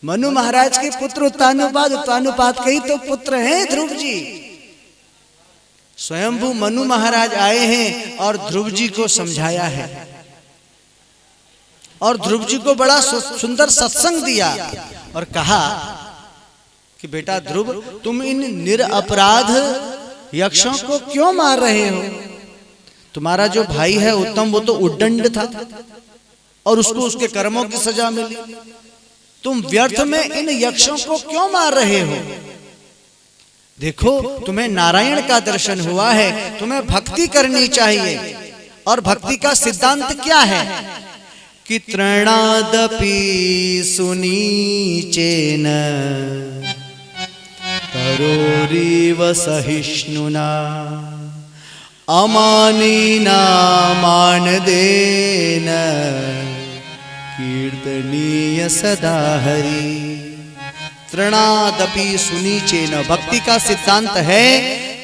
मनु महाराज के पुत्र उत्तानुपाद, उत्तानुपाद के ही तो पुत्र हैं ध्रुव जी। स्वयंभू मनु महाराज आए हैं और ध्रुव जी को समझाया है और ध्रुव जी को बड़ा सुंदर सत्संग दिया और कहा कि बेटा ध्रुव, तुम इन निरपराध यक्षों को क्यों मार रहे हो? तुम्हारा जो भाई है उत्तम, वो तो उद्दंड था और उसको उसके कर्मों की सजा मिली। तुम व्यर्थ में इन यक्षों को क्यों मार रहे हो? देखो, तुम्हें नारायण का दर्शन हुआ है, तुम्हें भक्ति करनी चाहिए। और भक्ति का सिद्धांत क्या है कि तृणादपि सुनीचेन तरोरीव सहिष्णुना अमानिना मानदेन कीर्तनीय सदा हरि। तृणादपि सुनीचेन, भक्ति का सिद्धांत है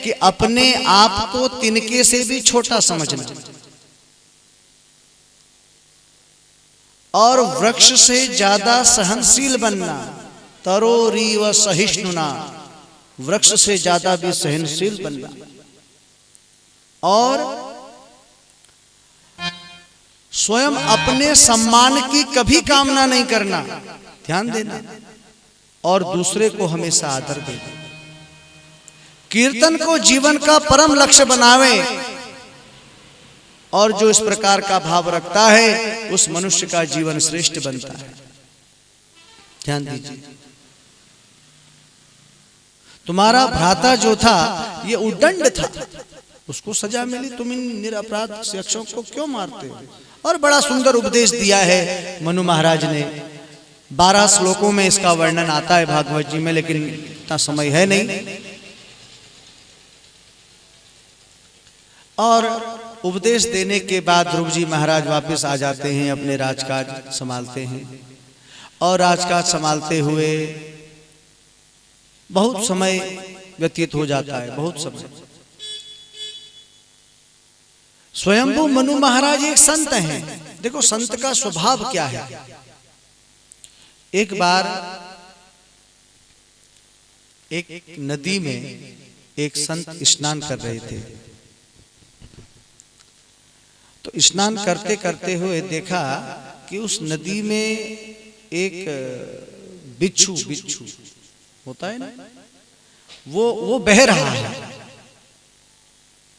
कि अपने आप को तिनके से भी छोटा समझना और वृक्ष से ज्यादा सहनशील बनना। तरोरीव सहिष्णुना, वृक्ष से ज्यादा भी सहनशील बनना। और स्वयं अपने सम्मान की कभी कामना नहीं करना, ध्यान देना। और दूसरे को हमेशा आदर देना। कीर्तन को जीवन का परम लक्ष्य बनावे और जो इस प्रकार का भाव रखता है उस मनुष्य का जीवन श्रेष्ठ बनता है। ध्यान दीजिए, तुम्हारा भ्राता जो था ये उद्दंड था, उसको सजा मिली, तुम इन निरपराध यक्षों को क्यों मारते हो? और बड़ा सुंदर उपदेश दिया है मनु महाराज ने। 12 श्लोकों में इसका वर्णन आता है भागवत जी में, लेकिन इतना समय है नहीं। और उपदेश देने के बाद ध्रुव जी महाराज वापस आ जाते हैं, अपने राजकाज संभालते हैं। और राजकाज संभालते हुए बहुत समय व्यतीत हो जाता है, बहुत समय। स्वयंभू मनु महाराज एक संत हैं। देखो संत का स्वभाव क्या है। एक बार एक नदी में एक संत स्नान कर रहे थे, तो स्नान करते करते हुए देखा कि उस नदी में एक बिच्छू होता है ना, वो बह रहा है।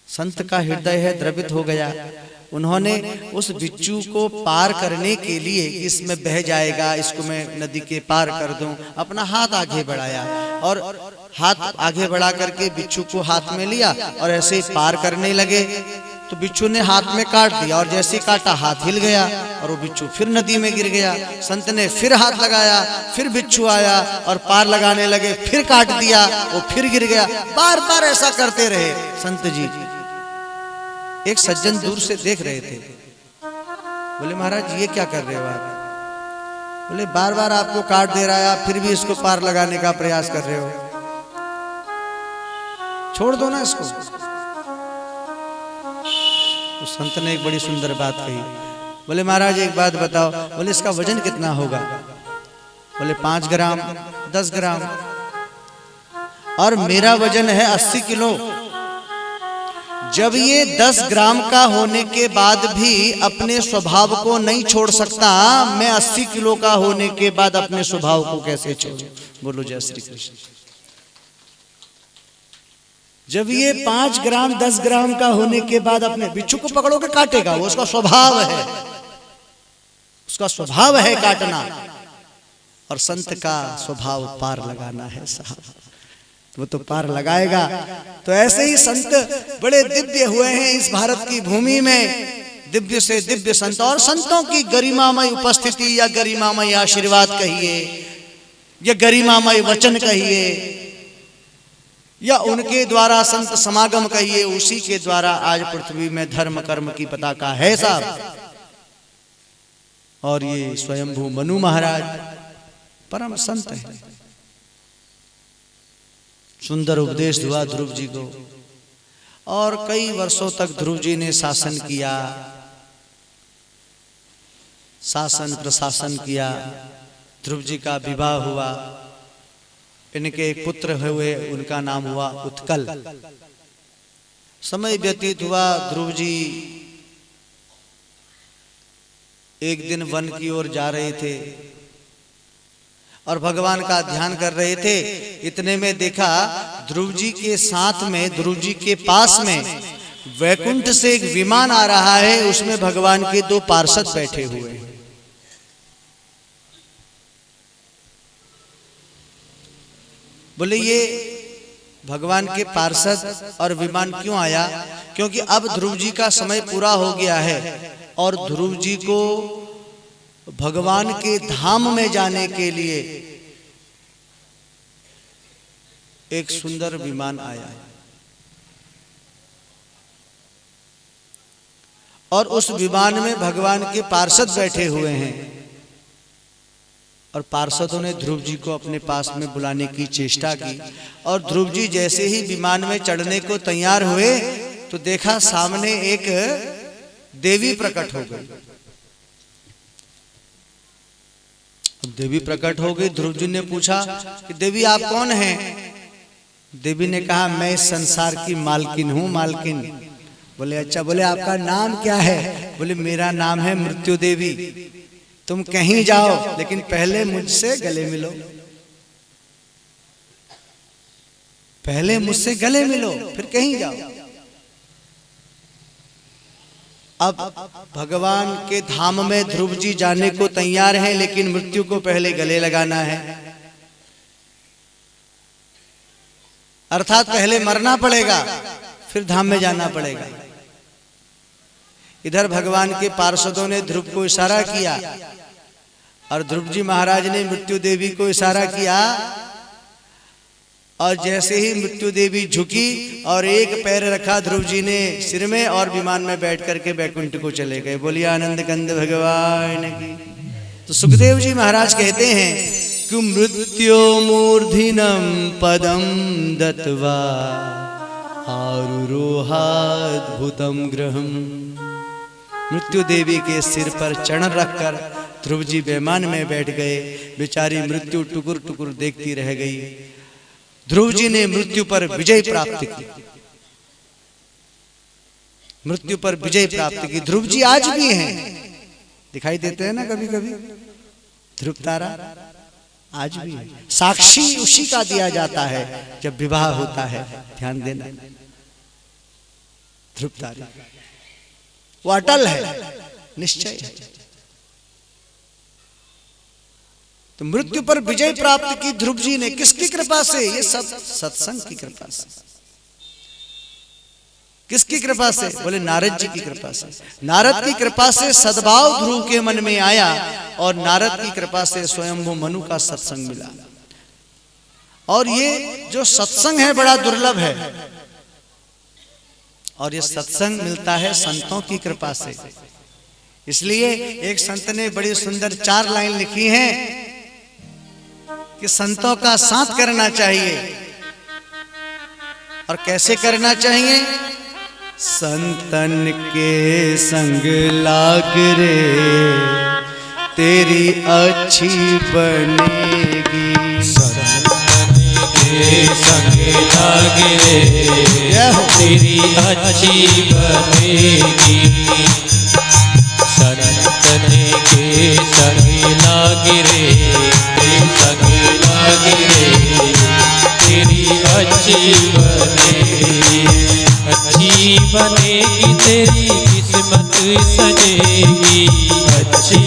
संत का हृदय है द्रवित हो गया। उन्होंने उस बिच्छू को पार करने के लिए, इसमें बह जाएगा, इसको मैं नदी के पार कर दूं, अपना हाथ आगे बढ़ाया और हाथ आगे बढ़ा करके बिच्छू को हाथ में लिया और ऐसे ही पार करने लगे। तो बिच्छू ने हाथ में काट दिया और जैसे काटा हाथ हिल गया और वो बिच्छू फिर नदी में गिर गया। संत ने फिर हाथ लगाया, फिर बिच्छू आया और पार लगाने लगे, फिर काट दिया, वो फिर गिर गया। बार बार ऐसा करते रहे संत जी। एक सज्जन दूर से देख रहे थे, बोले महाराज ये क्या कर रहे हो आप? बोले बार बार आपको काट दे रहा है, आप फिर भी इसको पार लगाने का प्रयास कर रहे हो, छोड़ दो ना इसको। तो संत ने एक बड़ी सुंदर बात कही। बोले महाराज एक बात बताओ। बोले इसका वजन कितना होगा? बोले 5 ग्राम 10 ग्राम, और मेरा वजन है 80 किलो। जब ये 10 ग्राम का होने के बाद भी अपने स्वभाव को नहीं छोड़ सकता, मैं 80 किलो का होने के बाद अपने स्वभाव को कैसे छोड़ूं? बोलो जय श्री कृष्ण। जब ये 5 ग्राम 10 ग्राम का होने के बाद अपने बिच्छू को पकड़ोगे काटेगा, वो उसका स्वभाव है, उसका स्वभाव है काटना। और संत का स्वभाव पार लगाना है साहब, वो तो पार लगाएगा। तो ऐसे ही संत बड़े दिव्य हुए हैं इस भारत की भूमि में, दिव्य से दिव्य संत। और संतों की गरिमामय उपस्थिति या गरिमामय आशीर्वाद कहिए या गरिमामय वचन कहिए या उनके द्वारा संत समागम कहिए, उसी के द्वारा आज पृथ्वी में धर्म कर्म की पताका है साहब। और ये स्वयंभू मनु महाराज परम संत है। सुंदर उपदेश हुआ ध्रुव जी को और कई वर्षों तक ध्रुव जी ने शासन किया, शासन प्रशासन किया। ध्रुव जी का विवाह हुआ, इनके एक पुत्र हुए, उनका नाम हुआ उत्कल। समय व्यतीत हुआ, ध्रुव जी एक दिन वन की ओर जा रहे थे और भगवान का ध्यान कर रहे थे। इतने में देखा ध्रुव जी के साथ में, ध्रुव जी के पास में वैकुंठ से एक विमान आ रहा है, उसमें भगवान के दो पार्षद बैठे हुए हैं। बोले ये भगवान के पार्षद और विमान क्यों आया? क्योंकि अब ध्रुव जी का समय पूरा हो गया है और ध्रुव जी को भगवान के धाम में जाने के लिए एक सुंदर विमान आया है और उस विमान में भगवान के पार्षद बैठे हुए हैं और पार्षदों ने ध्रुव जी को अपने पास में बुलाने की चेष्टा की और ध्रुव जी जैसे ही विमान में चढ़ने को तैयार हुए तो देखा सामने एक देवी प्रकट हो गई। देवी प्रकट हो गई। ध्रुव जी ने पूछा कि देवी आप कौन हैं? देवी ने कहा मैं इस संसार की मालकिन हूं, मालकिन। बोले अच्छा, बोले आपका नाम क्या है? बोले मेरा नाम है मृत्यु देवी। तुम कहीं जाओ लेकिन पहले मुझसे गले मिलो, पहले मुझसे गले मिलो फिर कहीं जाओ। अब भगवान के धाम में ध्रुव जी जाने को तैयार हैं, लेकिन मृत्यु को पहले गले लगाना है, अर्थात पहले मरना पड़ेगा फिर धाम में जाना पड़ेगा। इधर भगवान के पार्षदों ने ध्रुव को इशारा किया और ध्रुव जी महाराज ने मृत्यु देवी को इशारा किया और जैसे ही मृत्यु देवी झुकी और एक पैर रखा ध्रुव जी ने सिर में और विमान में बैठ करके बैकुंठ को चले गए। बोलिए आनंद कंद भगवान की। तो सुखदेव जी महाराज कहते हैं कि मृत्यो मूर्धिनम पदम दत्वा आरुरोहाद्भुतम ग्रहम। मृत्यु देवी के सिर पर चरण रखकर ध्रुव जी विमान में बैठ गए। बेचारी मृत्यु टुकुर टुकुर देखती रह गई। ध्रुव जी ने मृत्यु पर विजय प्राप्त की, मृत्यु पर विजय प्राप्त की। ध्रुव जी आज भी हैं, दिखाई देते हैं ना कभी कभी ध्रुव तारा, आज भी है। साक्षी उसी का दिया जाता है जब विवाह होता है, ध्यान देना। ध्रुव तारा वो अटल है, निश्चय है। तो मृत्यु पर विजय प्राप्त की ध्रुव जी ने, किसकी कृपा से? ये सब सत्संग की कृपा से। किसकी कृपा से? बोले नारद जी की कृपा से। नारद की कृपा से सद्भाव ध्रुव के मन में आया और नारद की कृपा से स्वयंभू मनु का सत्संग मिला। और ये जो सत्संग है बड़ा दुर्लभ है और ये सत्संग मिलता है संतों की कृपा से। इसलिए एक संत ने बड़ी सुंदर 4 लाइन लिखी हैं कि संतों का साथ करना चाहिए। और कैसे करना चाहिए? संतन के संग लाग रे तेरी अच्छी बनेगी। संतन के संग लाग रे तेरी अच्छी बनेगी। संतन के संग लाग रे तेरी अच्छी बनेगी। अच्छी बनेगी तेरी किस्मत सजेगी। अच्छी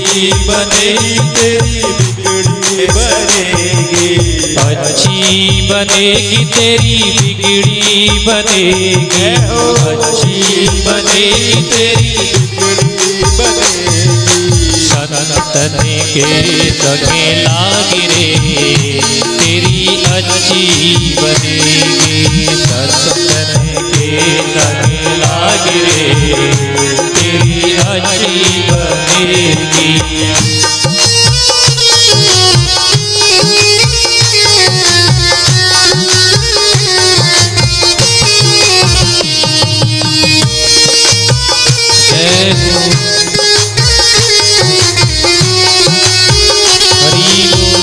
बनेगी तेरी बिगड़ी बनेगी। अच्छी बनेगी तेरी बिगड़ी बनेगी। अच्छी बनेगी तेरी बिगड़ी बनेगी। संतन के संगे लाग रे तेरी अच्छी बनेगी। संतन के संगे लाग रे तेरी अच्छी बनेगी। हरि बोल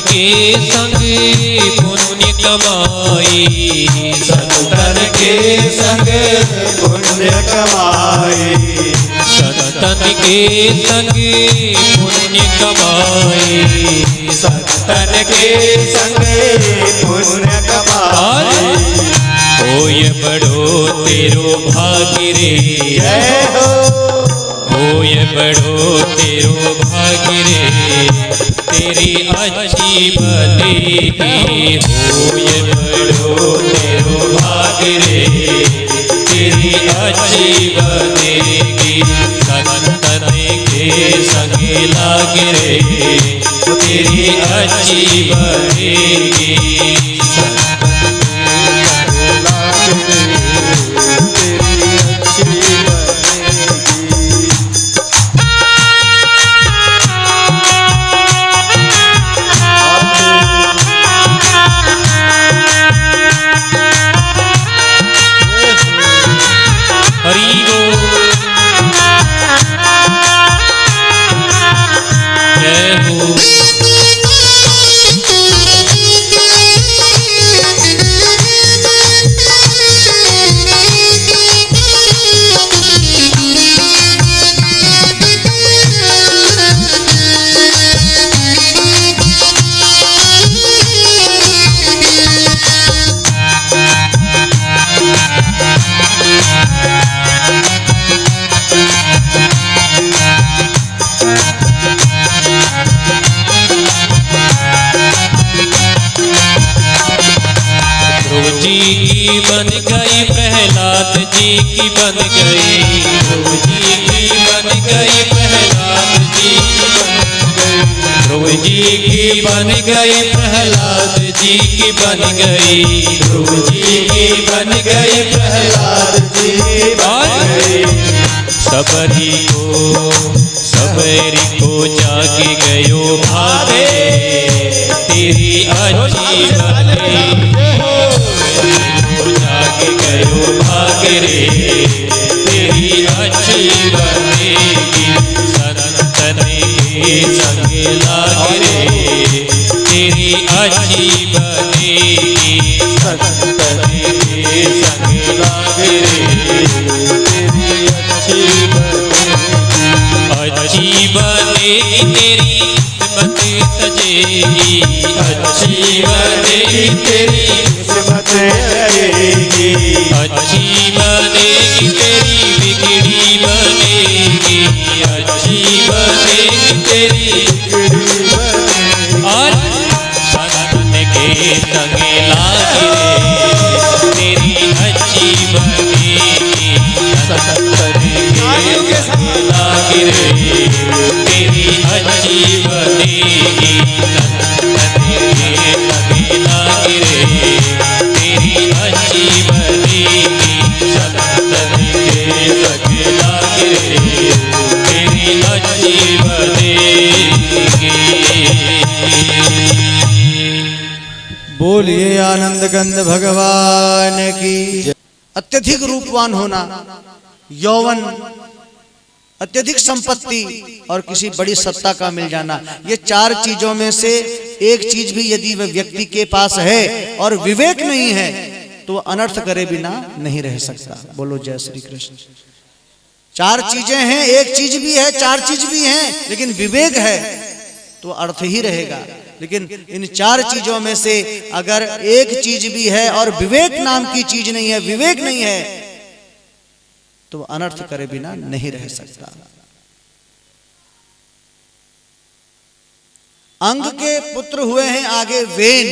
के संग पुण्य कमाई, संतन के संग पुण्य कमाई, संतन के संग पुण्य कमाई, संतन के संग पुण्य कमाई। होय बड़ो तेरो भाग्य रे, जय हो। होय बड़ो तेरो भाग्य रे, तेरी अच्छी बनेगी। होय बड़ो तेरो भाग्य रे, तेरी अच्छी बनेगी। संतन के संग लाग रे, तेरी अच्छी बनेगी। हरि बोल, जय हो। ध्रुव जी की बन गई, प्रहलाद जी की बन गई। ध्रुव जी की बन गई, प्रहलाद जी की बन गई। ध्रुव जी की बन गई, प्रहलाद जी की बन गई। ध्रुव जी की बन गई, प्रहलाद जी की बन गई। सबरी को जागी गयो भागे, तेरी अच्छी बनेगी। जाग गयो भाग रे, तेरी अच्छी बनेगी। संतन के संग लाग रे, तेरी अच्छी बनेगी। संतन के संग लाग रे, तेरी अच्छी बनेगी। अच्छी बनेगी तेरी किस्मत सजेगी, अच्छी बनेगी तेरी किस्मत लगेगी। अच्छी बनेगी तेरी बिगड़ी बनेगी, अच्छी बनेगी तेरी बिगड़ी बनेगी। और संतन के संग लाग रे, तेरी अच्छी बनेगी। संतन के संग लाग रे, तेरी अच्छी बनेगी। संतन के संग लाग रे, तेरी अच्छी बनेगी। संतन के संग लाग रे, तेरी अच्छी बनेगी। बोलिए आनंद कंद भगवान की। अत्यधिक रूपवान होना, यौवन, अत्यधिक संपत्ति और किसी बड़ी सत्ता का मिल जाना, ये चार चीजों में से एक चीज भी यदि वह व्यक्ति के पास है और विवेक नहीं है तो वह अनर्थ करे बिना नहीं रह सकता। बोलो जय श्री कृष्ण। चार चीजें हैं, एक चीज भी है, चार चीज भी हैं, लेकिन विवेक है तो अर्थ ही रहेगा। लेकिन इन चार चीजों में से अगर एक चीज भी है और विवेक नाम की चीज नहीं है, विवेक नहीं है, तो अनर्थ करे बिना नहीं रह सकता। अंग के पुत्र हुए हैं आगे वेन।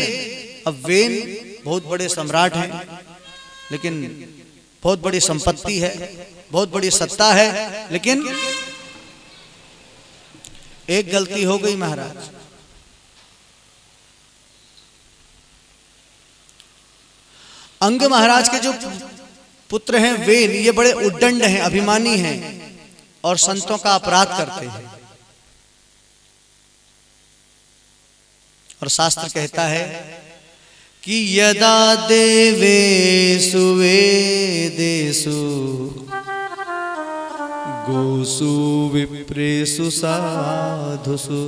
अब वेन बहुत बड़े सम्राट हैं, लेकिन बहुत बड़ी संपत्ति है, बहुत बड़ी सत्ता है, लेकिन एक गलती हो गई महाराज। अंग महाराज के जो पुत्र हैं वेन, ये बड़े उद्दंड हैं, अभिमानी हैं और संतों का अपराध करते हैं। और शास्त्र कहता है कि यदा देवेषु वेदेषु गोसु विप्रेषु साधुषु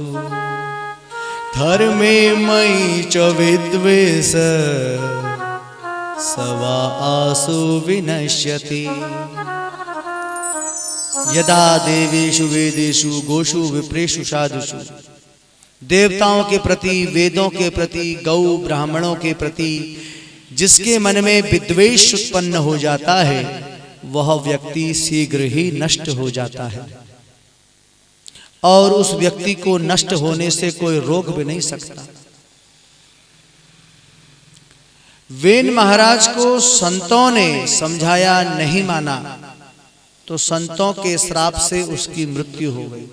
धर्मे मयि च विद्वेष सवा आसु विनश्यति। यदा देवेषु वेदेषु गोषु विप्रेषु साधुषु, देवताओं के प्रति, वेदों के प्रति, गौ ब्राह्मणों के प्रति जिसके मन में विद्वेष उत्पन्न हो जाता है वह व्यक्ति शीघ्र ही नष्ट हो जाता है, और उस व्यक्ति को नष्ट होने से कोई रोक भी नहीं सकता। वेन महाराज को संतों ने समझाया, नहीं माना, तो संतों के श्राप से उसकी मृत्यु हो गई।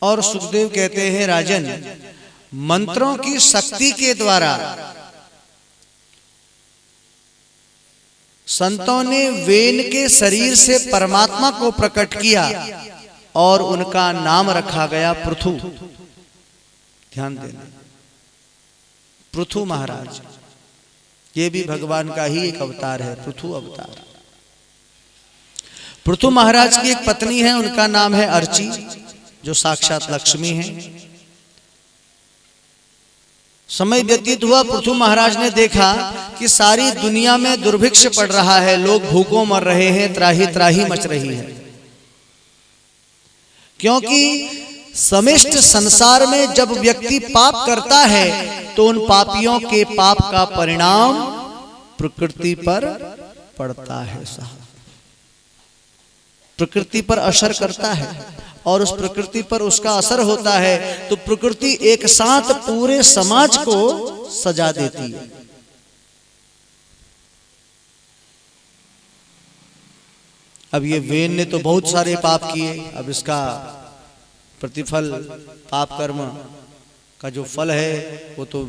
और सुखदेव कहते हैं, राजन, मंत्रों की शक्ति के द्वारा संतों ने वेन के शरीर से परमात्मा को प्रकट किया और उनका नाम रखा गया पृथु। ध्यान देना, पृथु महाराज, ये भी भगवान का ही एक अवतार है, पृथु अवतार। पृथु महाराज की एक पत्नी है, उनका नाम है अर्ची, जो साक्षात लक्ष्मी है। समय व्यतीत हुआ, पृथु महाराज ने देखा कि सारी दुनिया में दुर्भिक्ष पड़ रहा है, लोग भूखों मर रहे हैं, त्राही त्राही मच रही है, क्योंकि समस्त संसार में जब व्यक्ति पाप करता है तो उन पापियों के पाप का परिणाम प्रकृति पर पड़ता है साहब, प्रकृति पर असर करता है, और उस प्रकृति पर उसका असर होता है तो प्रकृति एक साथ पूरे समाज को सजा देती है। अब ये वेन ने तो बहुत सारे पाप किए, अब इसका प्रतिफल, पाप कर्म का जो फल है वो तो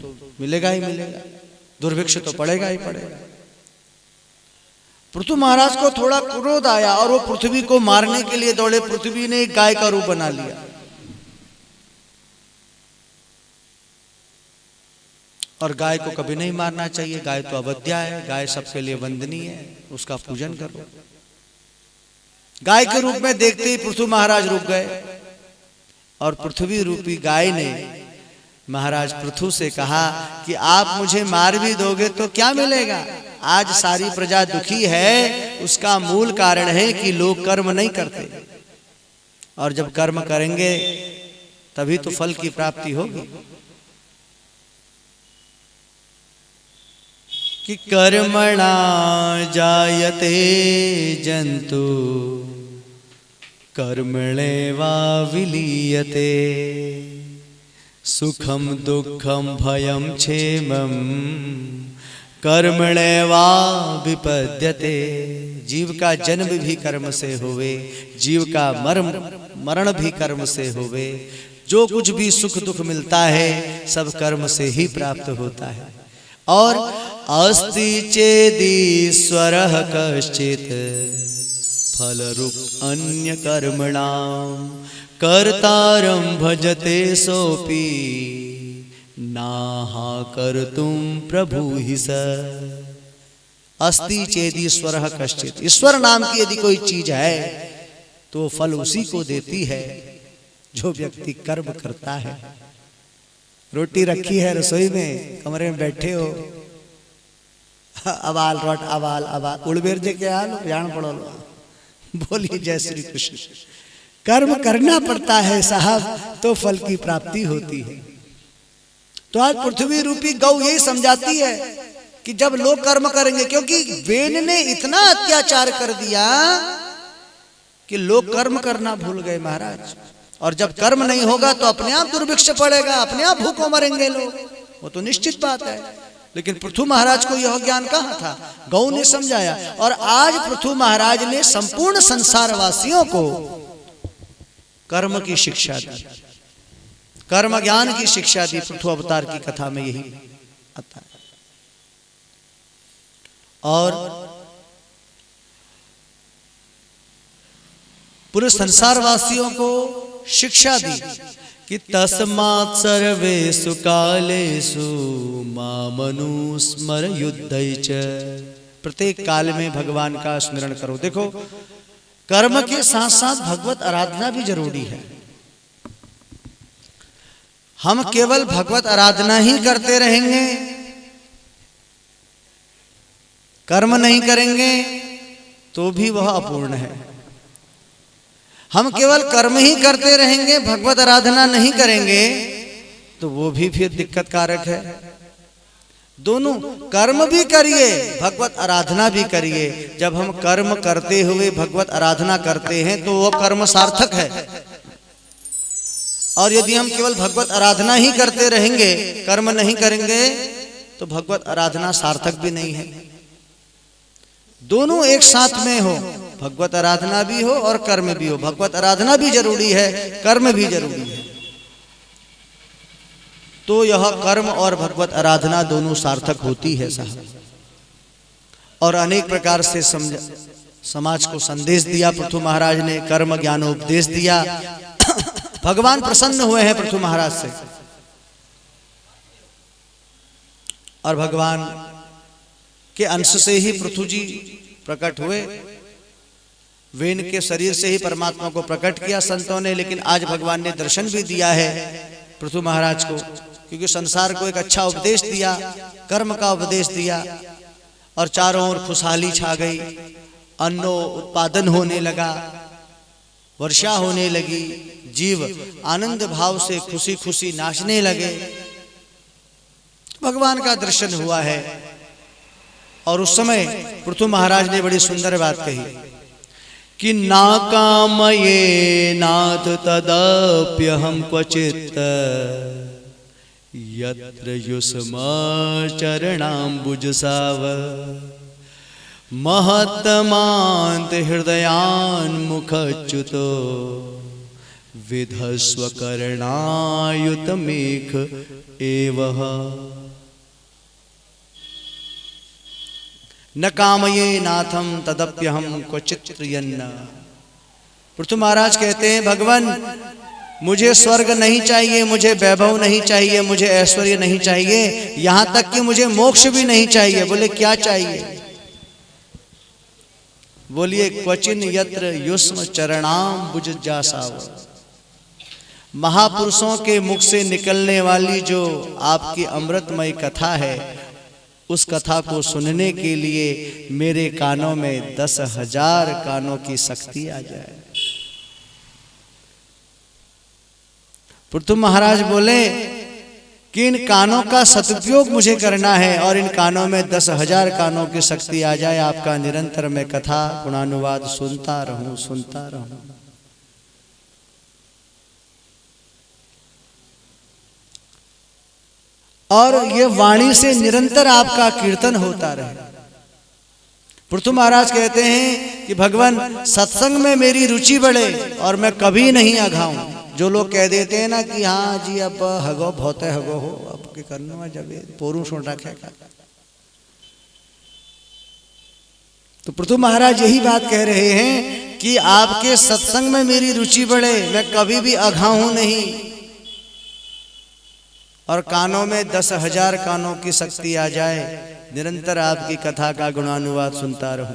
मिलेगा ही मिलेगा, दुर्भिक्ष तो पड़ेगा ही पड़ेगा। पृथु महाराज को थोड़ा क्रोध आया और वो पृथ्वी को मारने के लिए दौड़े। पृथ्वी ने एक गाय का रूप बना लिया और गाय को कभी नहीं मारना चाहिए, गाय तो अवध्या है, गाय सबके लिए वंदनीय है, उसका पूजन करो। गाय के रूप में देखते ही पृथु महाराज रुक गए और पृथ्वी रूपी गाय ने महाराज पृथु से कहा कि आप मुझे मार भी दोगे तो क्या मिलेगा, आज सारी प्रजा दुखी है, उसका मूल कारण है कि लोग कर्म नहीं करते, और जब कर्म करेंगे तभी तो फल की प्राप्ति होगी। कि कर्मणा जायते जंतु कर्मणेवा विलीयते, सुखम दुखम भयम क्षेमम कर्मणेवा विपद्यते। जीव का जन्म भी कर्म से होवे, जीव का मरण भी कर्म से होवे, जो कुछ भी सुख दुख मिलता है सब कर्म से ही प्राप्त होता है। और अस्ति चेदीश्वरः कश्चित् फलरूप अन्य कर्मणां कर्तारं भजते सोपि नाहा कर्तुम प्रभु ही स। अस्ति चेदीश्वरः कश्चित्, ईश्वर नाम की यदि कोई चीज है तो फल उसी को देती है जो व्यक्ति कर्म करता है। रोटी रखी है रसोई में, कमरे में बैठे हो, अवाल रोट अवाल अवाल उड़बेर जे के हाल जान पड़ो, बोलिए जय श्री कृष्ण। कर्म करना पड़ता है साहब तो फल की प्राप्ति होती है। तो आज पृथ्वी रूपी गौ यही समझाती है कि जब लोग कर्म करेंगे, क्योंकि वेन ने इतना अत्याचार कर दिया कि लोग कर्म करना भूल गए महाराज, और जब कर्म नहीं होगा तो अपने आप दुर्भिक्ष पड़ेगा, अपने आप भूखों मरेंगे लोग, वो तो निश्चित बात है। लेकिन पृथु महाराज को यह ज्ञान कहाँ था, गौ ने समझाया, और आज पृथु महाराज ने संपूर्ण संसार वासियों को कर्म की शिक्षा दी, कर्म ज्ञान की शिक्षा दी। पृथु अवतार की कथा में यही आता है। और पूरे संसार वासियों को शिक्षा दी कि तस्मात् सर्वेषु कालेषु मामनुस्मर युद्धै च। प्रत्येक काल में भगवान का स्मरण करो। देखो, कर्म के साथ साथ भगवत आराधना भी जरूरी है। हम केवल भगवत आराधना ही करते रहेंगे, कर्म नहीं करेंगे तो भी वह अपूर्ण है। हम केवल कर्म ही करते रहेंगे, भगवत आराधना नहीं करेंगे तो वो भी फिर दिक्कत कारक है। दोनों कर्म भी करिए, भगवत आराधना भी करिए। जब हम कर्म करते हुए भगवत आराधना करते हैं तो वह कर्म सार्थक है, और यदि हम केवल भगवत आराधना ही करते रहेंगे, कर्म नहीं करेंगे तो भगवत आराधना सार्थक भी नहीं है। दोनों एक साथ में हो, भगवत आराधना भी हो और कर्म भी हो। भगवत आराधना भी जरूरी है, कर्म भी जरूरी है, तो यह कर्म और भगवत आराधना दोनों सार्थक होती है साहब। और अनेक प्रकार से समाज को संदेश दिया पृथु महाराज ने, कर्म ज्ञानोपदेश दिया। भगवान प्रसन्न हुए हैं पृथु महाराज से, और भगवान के अंश से ही पृथु जी प्रकट हुए। वेन के शरीर से ही परमात्मा को प्रकट किया संतों ने, लेकिन आज भगवान ने दर्शन भी दिया है पृथु महाराज को, क्योंकि संसार को एक अच्छा उपदेश दिया, कर्म का उपदेश दिया, और चारों ओर खुशहाली छा गई। अन्नो उत्पादन होने लगा, वर्षा होने लगी, जीव आनंद भाव से खुशी खुशी नाचने लगे। भगवान का दर्शन हुआ है। और उस समय पृथु महाराज ने बड़ी सुंदर बात कही कि ना कामये नाथ तदप्यहं क्वचित् यत्र युष्मा चरणाम्बुजसाव महत्तमान्त हृदयान्मुखच्युतो विधस्व करणायुतमेघ एवः। न कामये नाथम तदप्यहं क्वचित् प्रियन्न। पृथु महाराज कहते हैं, भगवान मुझे स्वर्ग नहीं चाहिए, मुझे वैभव नहीं चाहिए, मुझे ऐश्वर्य नहीं चाहिए, यहां तक कि मुझे मोक्ष भी नहीं चाहिए। बोले क्या चाहिए? बोलिए क्वचिन यत्र युष्म चरणाम्बुजसाव। महापुरुषों के मुख से निकलने वाली जो आपकी अमृतमय कथा है, उस कथा को सुनने के लिए मेरे कानों में 10,000 कानों की शक्ति आ जाए। पृथु महाराज बोले कि इन कानों का सदुपयोग मुझे करना है, और इन कानों में 10,000 कानों की शक्ति आ जाए। आपका निरंतर मैं कथा गुणानुवाद सुनता रहूं, सुनता रहूं। और ये वाणी से निरंतर आपका कीर्तन होता रहे। पृथु महाराज कहते हैं कि भगवान सत्संग में मेरी रुचि बढ़े और मैं कभी नहीं अघाऊं। जो लोग कह देते हैं ना कि हाँ जी अब हगो बहुत हगो हो, अब के करना जब पोरू सुन रखे। तो पृथु महाराज यही बात कह रहे हैं कि आपके सत्संग में मेरी रुचि बढ़े, मैं कभी भी अघाऊं नहीं, और कानों में 10,000 कानों की शक्ति आ जाए, निरंतर आपकी कथा का गुणानुवाद सुनता रहूं।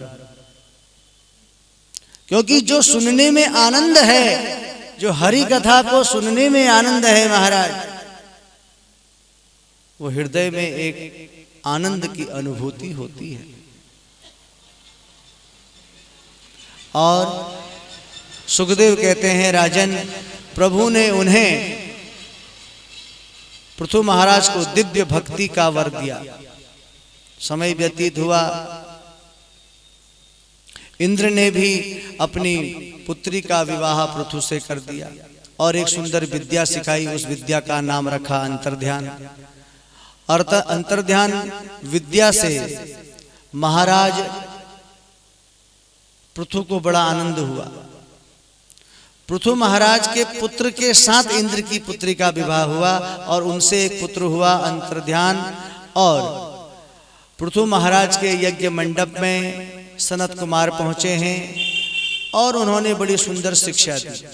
क्योंकि जो सुनने में आनंद है, जो हरि कथा को सुनने में आनंद है महाराज, वो हृदय में एक आनंद की अनुभूति होती है। और सुखदेव कहते हैं, राजन प्रभु ने उन्हें पृथु महाराज को दिव्य भक्ति का वर दिया। समय व्यतीत हुआ, इंद्र ने भी अपनी पुत्री का विवाह पृथु से कर दिया और एक सुंदर विद्या सिखाई। उस विद्या का नाम रखा अंतर्ध्यान। और अंतर्ध्यान विद्या से महाराज पृथु को बड़ा आनंद हुआ। पृथु महाराज के पुत्र के साथ इंद्र की पुत्री का विवाह हुआ और उनसे एक पुत्र हुआ अंतर्ध्यान। और पृथु महाराज के यज्ञ मंडप में सनत कुमार पहुंचे हैं और उन्होंने बड़ी सुंदर शिक्षा दी।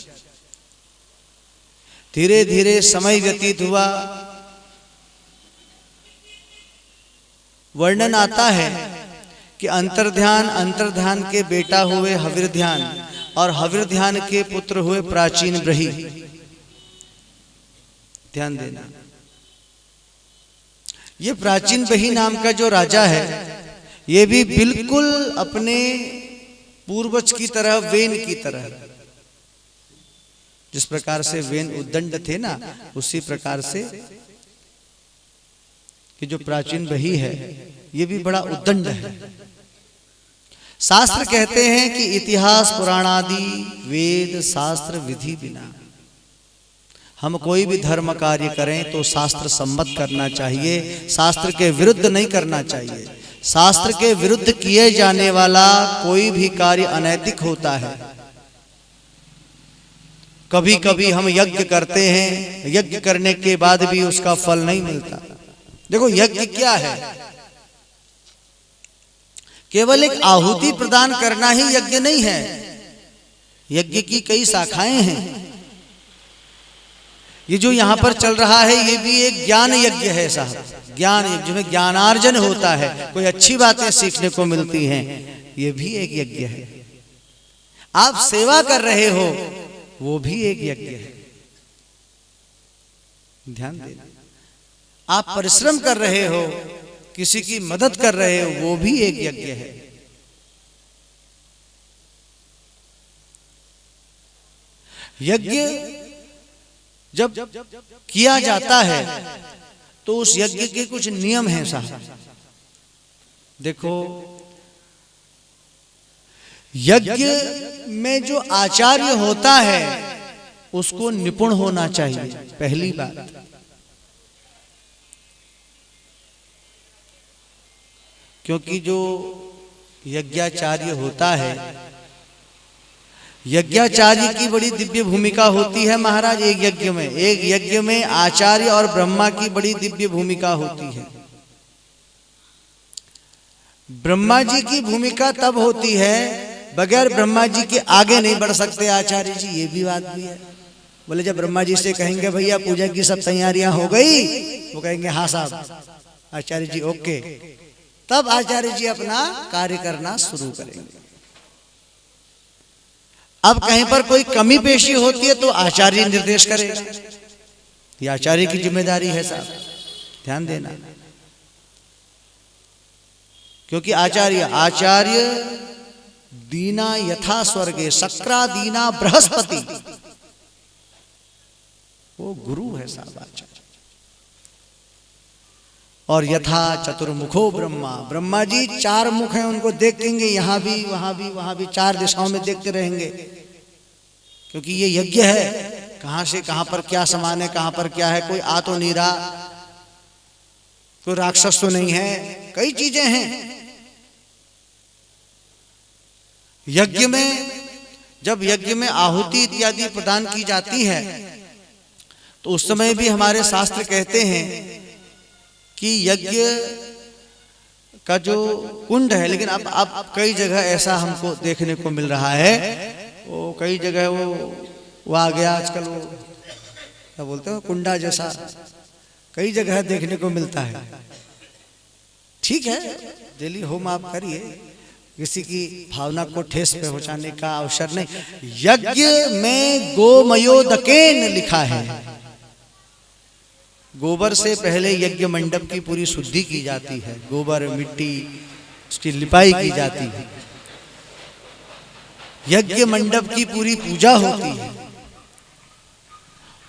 धीरे धीरे समय व्यतीत हुआ। वर्णन आता है कि अंतर्ध्यान के बेटा हुए हविर्ध्यान और हविर्ध्यान के पुत्र हुए प्राचीन ब्रही। ध्यान देना। ये प्राचीन बही नाम का जो राजा है, ये भी बिल्कुल अपने पूर्वज की तरह, वेन की तरह, जिस प्रकार से वेन उद्दंड थे ना, उसी प्रकार से कि जो प्राचीन बही है ये भी बड़ा उद्दंड है। शास्त्र कहते हैं कि इतिहास पुराण आदि वेद शास्त्र विधि बिना हम कोई भी धर्म कार्य करें तो शास्त्र सम्मत करना चाहिए, शास्त्र के विरुद्ध नहीं करना चाहिए। शास्त्र के विरुद्ध किए जाने वाला कोई भी कार्य अनैतिक होता है। कभी कभी हम यज्ञ करते हैं, यज्ञ करने के बाद भी उसका फल नहीं मिलता। देखो यज्ञ क्या है? केवल एक आहुति प्रदान करना ही यज्ञ नहीं है। यज्ञ की कई शाखाएं हैं। ये जो यहां पर चल रहा है ये भी एक ज्ञान यज्ञ है साहब, ज्ञान यज्ञ में ज्ञानार्जन होता है, कोई अच्छी बातें सीखने को मिलती हैं, ये भी एक यज्ञ है। आप सेवा कर रहे हो वो भी एक यज्ञ है, ध्यान देना। आप परिश्रम कर रहे हो, किसी की मदद कर रहे हो, वो भी एक यज्ञ है। यज्ञ जब किया जाता है तो उस यज्ञ के कुछ नियम हैं साहब। देखो यज्ञ में जो आचार्य होता है उसको निपुण होना चाहिए, पहली बात। क्योंकि जो यज्ञाचार्य होता है, यज्ञाचार्य की बड़ी दिव्य भूमिका होती है महाराज। एक यज्ञ में आचार्य और ब्रह्मा की बड़ी दिव्य भूमिका होती है। ब्रह्मा जी की भूमिका तब होती है, बगैर ब्रह्मा जी के आगे नहीं बढ़ सकते आचार्य जी, ये भी बात भी है। बोले जब ब्रह्मा जी से कहेंगे भैया पूजा की सब तैयारियां हो गई, वो कहेंगे हाँ साहब, आचार्य जी ओके, तब आचार्य जी अपना कार्य करना शुरू करेंगे। अब कहीं पर कोई कमी पेशी होती है तो आचार्य निर्देश करेगा, ये आचार्य की जिम्मेदारी है साहब, ध्यान देना। क्योंकि आचार्य दीना यथा स्वर्गे शक्रा दीना बृहस्पति, वो गुरु है साहब आचार्य। और यथा चतुर्मुखो ब्रह्मा, ब्रह्मा जी 4 मुख हैं, उनको देखेंगे यहां भी वहां भी वहां भी, 4 दिशाओं में देखते रहेंगे। क्योंकि ये यज्ञ है, कहां से कहां पर क्या समान है, कहां पर क्या है, कोई आ तो नहीं रहा, कोई राक्षस तो नहीं है, कई चीजें हैं यज्ञ में। जब यज्ञ में आहुति इत्यादि प्रदान की जाती है तो उस समय भी हमारे शास्त्र कहते हैं कि यज्ञ का जो कुंड है, लेकिन अब कई जगह ऐसा हमको देखने को मिल रहा है, वो कई जगह वो आ गया आजकल, वो क्या बोलते हैं कुंडा जैसा कई जगह देखने को मिलता है। ठीक है, डेली होम आप करिए, किसी की भावना को ठेस पहुंचाने का अवसर नहीं। यज्ञ में गोमयोदकेन लिखा है, गोबर से पहले यज्ञ मंडप की पूरी शुद्धि की जाती है, गोबर मिट्टी उसकी लिपाई की जाती है, यज्ञ मंडप की पूरी पूजा होती है।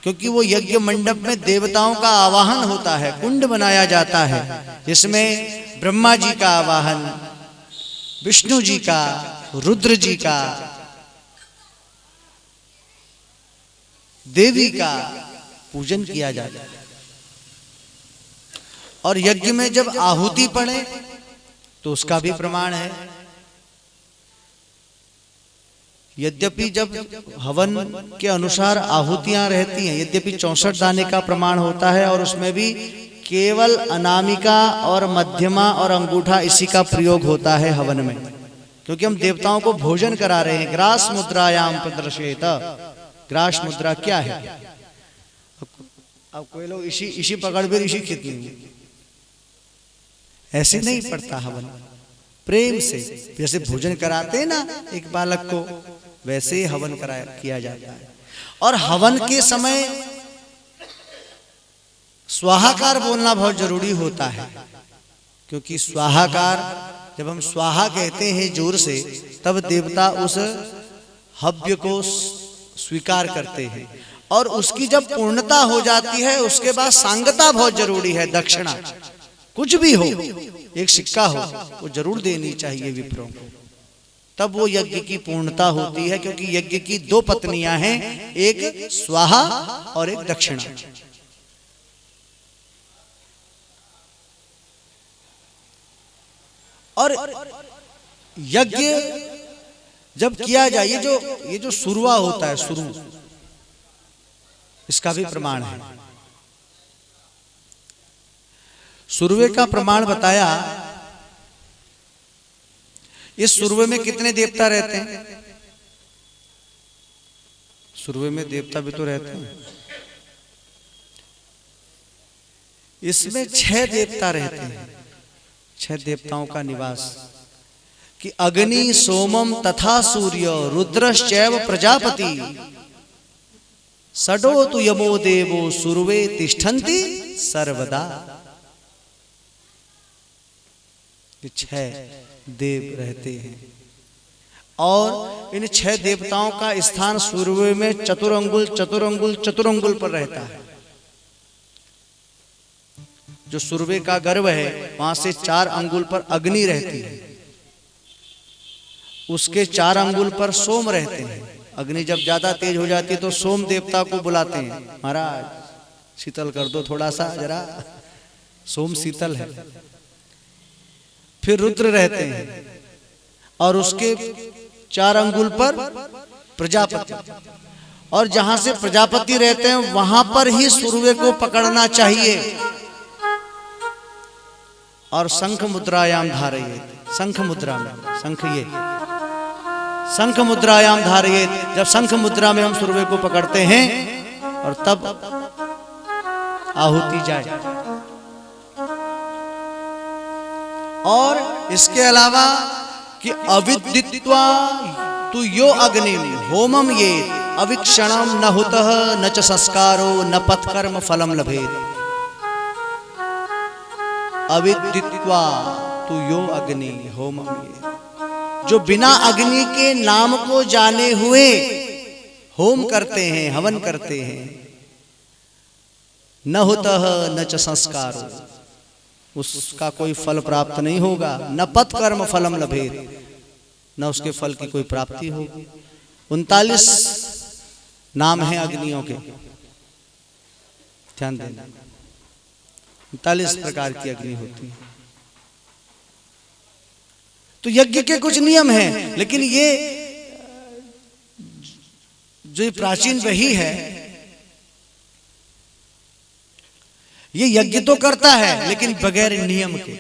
क्योंकि वो यज्ञ मंडप में देवताओं का आवाहन होता है, कुंड बनाया जाता है जिसमें ब्रह्मा जी का आवाहन, विष्णु जी का, रुद्र जी का, देवी का पूजन किया जाता है। और यज्ञ में जब आहुति पड़े तो उसका भी प्रमाण है। यद्यपि जब हवन के अनुसार आहुतियां रहती हैं, यद्यपि 64 दाने का प्रमाण होता है और उसमें भी केवल अनामिका और मध्यमा और अंगूठा इसी का प्रयोग होता है हवन में, क्योंकि हम देवताओं को भोजन करा रहे हैं। ग्रास मुद्रायाम प्रदर्शेत, ग्रास मुद्रा क्या है? अब कोई लोग इसी पकड़ भी इसी कितनी ऐसे नहीं पड़ता हवन, प्रेम से जैसे भोजन कराते हैं ना एक बालक को, वैसे ही हवन किया जाता है। और हवन के समय स्वाहाकार बोलना बहुत जरूरी होता है, क्योंकि स्वाहाकार जब हम स्वाहा कहते हैं जोर से, तब देवता उस हव्य को स्वीकार करते हैं, और उसकी जब पूर्णता हो जाती है उसके बाद सांगता बहुत जरूरी है। दक्षिणा कुछ भी हो, एक सिक्का हो, वो जरूर देनी चाहिए विप्रों को, तब वो यज्ञ की पूर्णता होती है। क्योंकि यज्ञ की दो पत्नियां हैं, एक स्वाहा और एक दक्षिणा। और यज्ञ जब किया जाए, ये जो सुरवा होता है, सुरु, इसका भी प्रमाण है। सुरवे का प्रमाण बताया। इस सुरवे में कितने देवता रहते हैं? सुरवे में देवता भी तो रहते हैं। इसमें 6 देवता रहते हैं, 6 देवताओं का निवास। कि अग्नि सोमम तथा सूर्य रुद्रश्चैव प्रजापति षडो तु यमो देवो सुरवे तिष्ठन्ति सर्वदा। ये 6 देव रहते हैं, और इन 6 देवताओं का स्थान सुरवे में चतुरंगुल चतुरंगुल चतुरंगुल पर रहता है। जो सुरवे का गर्भ है, वहां से 4 अंगुल पर अग्नि रहती है, उसके 4 अंगुल पर सोम रहते हैं। अग्नि जब ज्यादा तेज हो जाती है तो सोम देवता को बुलाते हैं, महाराज शीतल कर दो थोड़ा सा जरा, सोम शीतल है। फिर रुद्र रहते हैं, और उसके 4 अंगुल पर प्रजापति, और जहां से प्रजापति रहते हैं वहां पर ही सूर्य को पकड़ना चाहिए। और शंख मुद्रायाम धारयेत, शंख मुद्रा में, शंख ये शंख मुद्रायाम धारयेत, जब शंख मुद्रा में हम सूर्य को पकड़ते हैं और तब आहुति जाए। और इसके अलावा कि अविदित्वा तु यो अग्नि होमम ये अविक्षणम न हुतः न च संस्कारो न पथकर्म फलम लभेत। अविदित्वा तु यो अग्नि होमम ये, जो बिना अग्नि के नाम को जाने हुए होम करते हैं, हवन करते हैं, न होतः न च संस्कारो, उसका कोई फल प्राप्त नहीं होगा। न पथ कर्म फलम लभेत, न उसके फल की कोई प्राप्ति होगी। 39 नाम हैं अग्नियों के, ध्यान देना। 39 प्रकार की अग्नि होती है। तो यज्ञ के कुछ नियम हैं, लेकिन ये जो प्राचीन वही है, ये यज्ञ तो करता है लेकिन बगैर नियम के।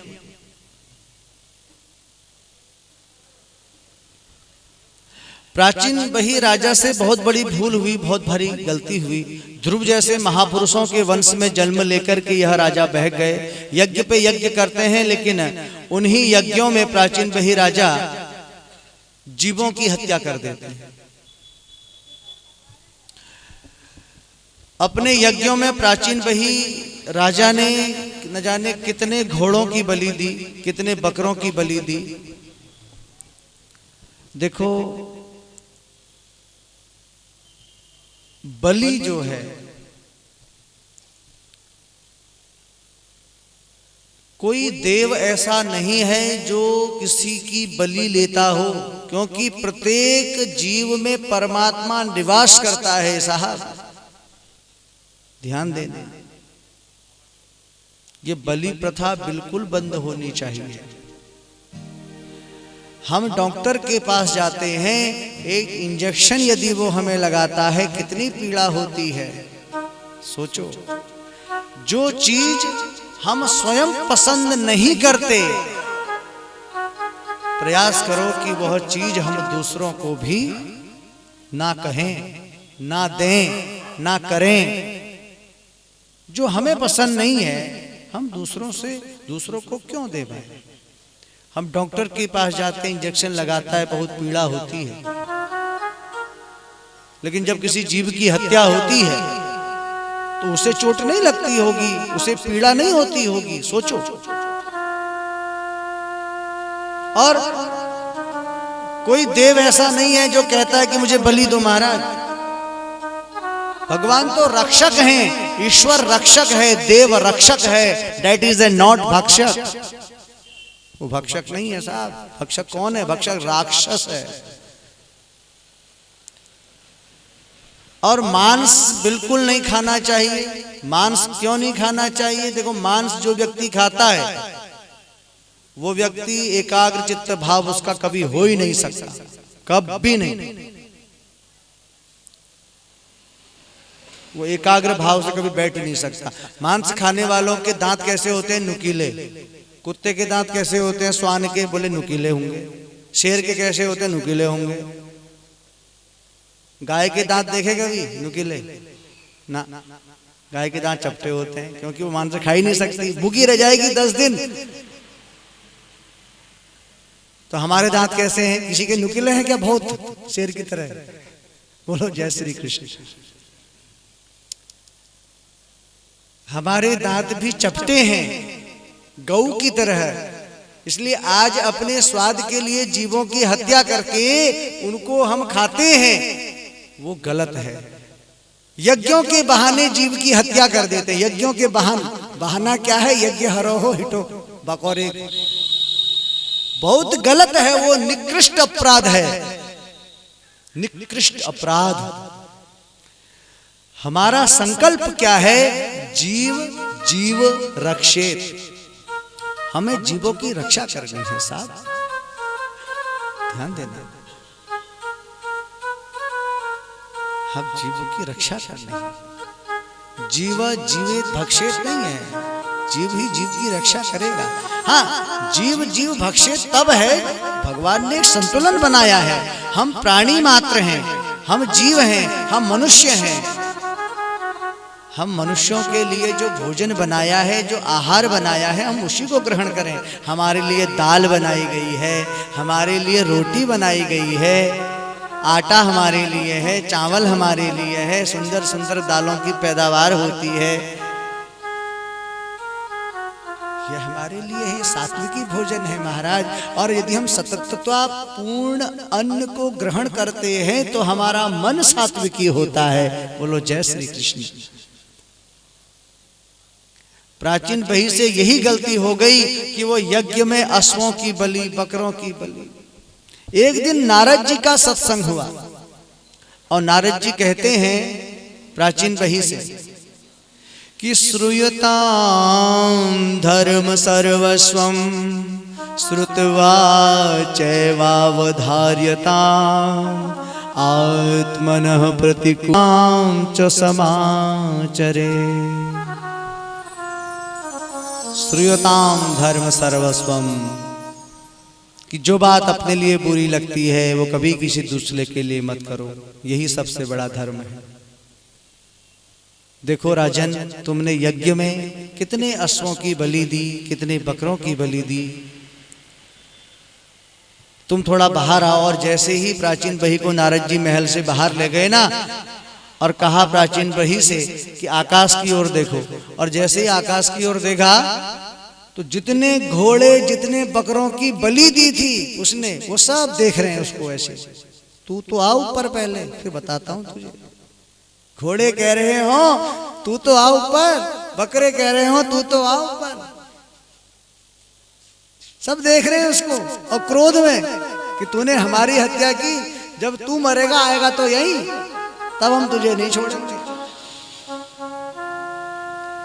प्राचीन वही राजा से बहुत बड़ी भूल हुई, बहुत भारी गलती हुई। ध्रुव जैसे महापुरुषों के वंश में जन्म लेकर के यह राजा बह गए। यज्ञ पे यज्ञ करते हैं, लेकिन उन्हीं यज्ञों में प्राचीन वही राजा जीवों की हत्या कर देते हैं। अपने यज्ञों में प्राचीन वही राजा ने न जाने कितने घोड़ों की बलि दी, कितने बकरों की बलि दी। देखो, बलि जो है, कोई देव ऐसा नहीं है जो किसी की बलि लेता हो, क्योंकि प्रत्येक जीव में परमात्मा निवास करता है। साहब ध्यान देना, ये बलि प्रथा बिल्कुल बंद होनी चाहिए। हम डॉक्टर के पास जाते हैं, एक इंजेक्शन यदि वो हमें लगाता है, कितनी पीड़ा होती है। सोचो, जो चीज हम स्वयं पसंद नहीं करते, प्रयास करो कि वह चीज हम दूसरों को भी ना कहें, ना दें, ना करें। जो हमें पसंद नहीं है, हम दूसरों को क्यों दे भाई। हम डॉक्टर के पास जाते हैं, इंजेक्शन लगाता है, बहुत पीड़ा होती है, लेकिन जब किसी जीव की हत्या होती है तो उसे चोट नहीं लगती होगी, उसे पीड़ा नहीं होती होगी, सोचो। और कोई देव ऐसा नहीं है जो कहता है कि मुझे बलि दो महाराज। भगवान तो रक्षक हैं, ईश्वर रक्षक है, देव रक्षक है। दैट इज ए नॉट भक्षक। वो भक्षक नहीं है साहब। भक्षक कौन है? भक्षक राक्षस है। और मांस बिल्कुल नहीं खाना चाहिए। मांस क्यों नहीं खाना चाहिए? देखो, मांस जो व्यक्ति खाता है वो व्यक्ति एकाग्र चित्त भाव उसका कभी हो ही नहीं सकता, कभी नहीं। वो एकाग्र भाव से कभी बैठ नहीं सकता। मांस खाने वालों के दांत कैसे होते हैं? नुकीले। कुत्ते के दांत कैसे होते हैं? श्वान के बोले नुकीले होंगे। शेर के कैसे होते हैं? नुकीले होंगे। गाय के दांत देखे कभी नुकीले? ना, गाय के दांत चपटे होते हैं, क्योंकि वो मांस खा ही नहीं सकती, भूखी रह जाएगी 10 दिन। तो हमारे दांत कैसे हैं? किसी के नुकीले हैं क्या? बहुत, शेर की तरह। बोलो जय श्री कृष्ण। हमारे दांत भी चपटे हैं, गऊ की तरह। इसलिए आज अपने स्वाद के लिए जीवों की हत्या करके उनको हम खाते हैं, वो गलत है। यज्ञों के बहाने जीव की हत्या कर देते हैं। यज्ञों के बहाना क्या है? यज्ञ हरो हिटो बकौरे। बहुत गलत है वो, निकृष्ट अपराध है, निकृष्ट अपराध। हमारा संकल्प क्या है? जीव जीव रक्षेत। हमें जीवों की रक्षा करनी है साहब, ध्यान देना। हम जीवों की रक्षा करनी है। जीव जीवित भक्षेत नहीं है, जीव ही जीव की रक्षा करेगा। हाँ, जीव जीव भक्षेत तब है, भगवान ने एक संतुलन बनाया है। हम प्राणी मात्र हैं, हम जीव हैं, हम मनुष्य हैं। हम मनुष्यों के लिए जो भोजन बनाया है, जो आहार बनाया है, हम उसी को ग्रहण करें। हमारे लिए दाल बनाई गई है, हमारे लिए रोटी बनाई गई है, आटा हमारे लिए है, चावल हमारे लिए है, सुंदर सुंदर दालों की पैदावार होती है। यह हमारे लिए है, सात्विकी भोजन है महाराज। और यदि हम सततता पूर्ण अन्न को ग्रहण करते हैं तो हमारा मन सात्विकी होता है। बोलो जय श्री कृष्ण। प्राचीन बही से यही गलती हो गई कि वो यज्ञ में अश्वों की बलि, बकरों की बलि। एक दिन नारद जी का सत्संग हुआ और नारद जी कहते हैं प्राचीन बही से कि श्रूयतां धर्म सर्वस्वं श्रुत्वा चैवावधार्यतां आत्मनः प्रतिकूलां च समाचरे। श्रूयतां धर्म सर्वस्वम, कि जो बात अपने लिए बुरी लगती है वो कभी किसी दूसरे के लिए मत करो, यही सबसे बड़ा धर्म है। देखो राजन, तुमने यज्ञ में कितने अश्वों की बलि दी, कितने बकरों की बलि दी। तुम थोड़ा बाहर आओ। और जैसे ही प्राचीन बही को नारद जी महल से बाहर ले गए ना, और कहा प्राचीन बही से कि आकाश की ओर देखो, और जैसे ही आकाश की ओर देखा तो जितने घोड़े, जितने बकरों की बलि दी थी उसने, वो सब देख रहे हैं उसको ऐसे। तू तो आ ऊपर पहले, फिर बताता हूं तुझे। घोड़े कह रहे हो तू तो आ ऊपर, बकरे कह रहे हो तू तो आ ऊपर। सब देख रहे हैं उसको और क्रोध में कि तूने हमारी हत्या की, जब तू मरेगा आएगा तो यही, तब हम तुझे नहीं छोड़ेंगे।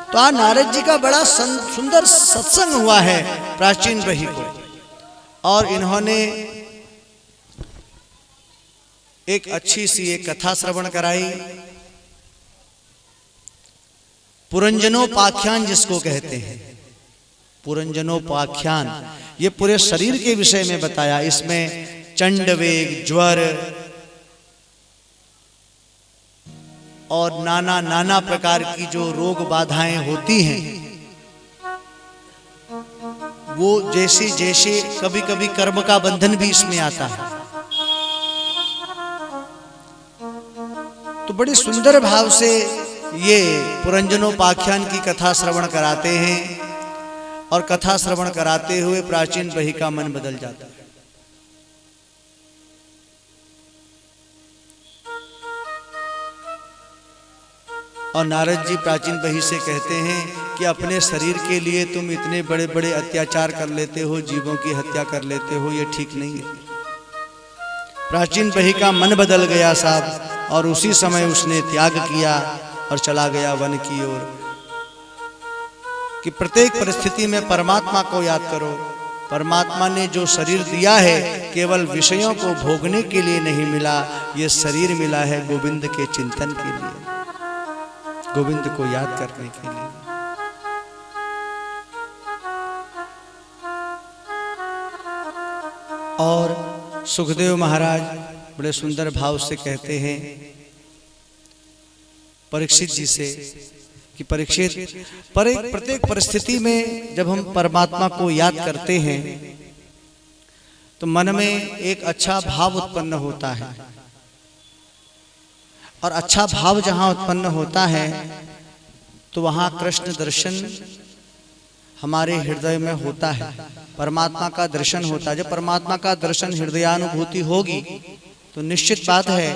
तो आज नारद जी का बड़ा सुंदर सत्संग हुआ है प्राचीन बही को, और इन्होंने एक अच्छी सी एक कथा श्रवण कराई। पुरंजनोपाख्यान जिसको कहते हैं, पुरंजनोपाख्यान, ये पूरे शरीर के विषय में बताया। इसमें चंडवेग, ज्वर और नाना नाना प्रकार की जो रोग बाधाएं होती हैं, वो जैसे जैसे कभी कभी कर्म का बंधन भी इसमें आता है। तो बड़े सुंदर भाव से ये पुरंजनोपाख्यान की कथा श्रवण कराते हैं और कथा श्रवण कराते हुए प्राचीन बही का मन बदल जाता है। और नारद जी प्राचीन बही से कहते हैं कि अपने शरीर के लिए तुम इतने बड़े बड़े अत्याचार कर लेते हो, जीवों की हत्या कर लेते हो, ये ठीक नहीं है। प्राचीन बही का मन बदल गया साहब, और उसी समय उसने त्याग किया और चला गया वन की ओर। कि प्रत्येक परिस्थिति में परमात्मा को याद करो। परमात्मा ने जो शरीर दिया है केवल विषयों को भोगने के लिए नहीं मिला, ये शरीर मिला है गोविंद के चिंतन के लिए, गोविंद को याद करने के लिए। और सुखदेव महाराज बड़े सुंदर भाव से कहते हैं परीक्षित जी से कि परीक्षित, प्रत्येक परिस्थिति में जब हम परमात्मा को याद करते हैं तो मन में एक अच्छा भाव उत्पन्न होता है, और अच्छा भाव जहां उत्पन्न होता है तो वहां कृष्ण दर्शन हमारे हृदय में होता है, परमात्मा का दर्शन होता है। जब परमात्मा का दर्शन, हृदयानुभूति होगी तो निश्चित बात है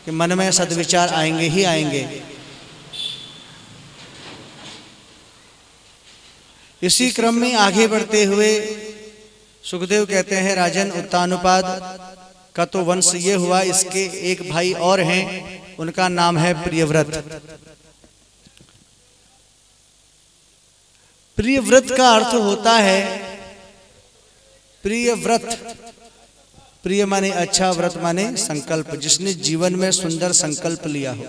कि मन में सद्विचार आएंगे ही आएंगे। इसी क्रम में आगे बढ़ते हुए सुखदेव कहते हैं, राजन उत्तानुपाद का तो वंश ये हुआ, इसके एक भाई और हैं, उनका नाम है प्रियव्रत। प्रियव्रत का अर्थ होता है प्रियव्रत, प्रिय माने अच्छा, व्रत माने संकल्प, जिसने जीवन में सुंदर संकल्प लिया हो।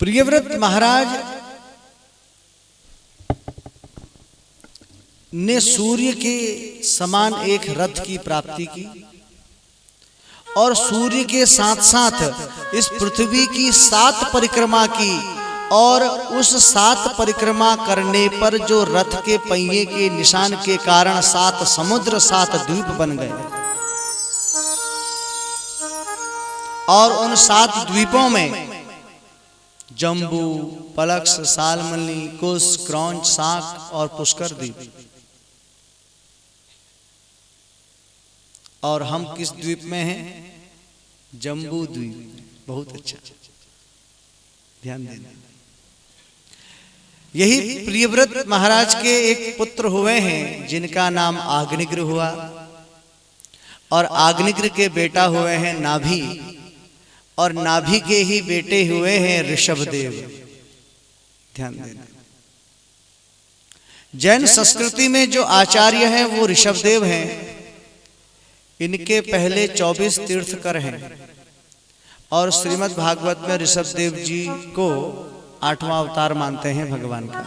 प्रियव्रत महाराज ने सूर्य के समान एक रथ की प्राप्ति की, और सूर्य के साथ साथ इस पृथ्वी की 7 परिक्रमा की, और उस 7 परिक्रमा करने पर जो रथ के पहिए के निशान के कारण 7 समुद्र 7 द्वीप बन गए, और उन 7 द्वीपों में जम्बू, पलक्ष, सालमली, कुश, क्रौंच, शाक और पुष्कर द्वीप। और हम किस द्वीप में हैं? जम्बू द्वीप। बहुत अच्छा, ध्यान देना। यही प्रियव्रत महाराज के एक पुत्र हुए हैं जिनका नाम आग्निग्र हुआ, और आग्निग्र के बेटा हुए हैं नाभि, और नाभि के ही बेटे हुए हैं ऋषभदेव। ध्यान देना। जैन संस्कृति में जो आचार्य हैं वो ऋषभदेव हैं। इनके पहले 24 तीर्थकर हैं, और श्रीमद् भागवत में ऋषभदेव जी को 8वां अवतार मानते हैं भगवान का।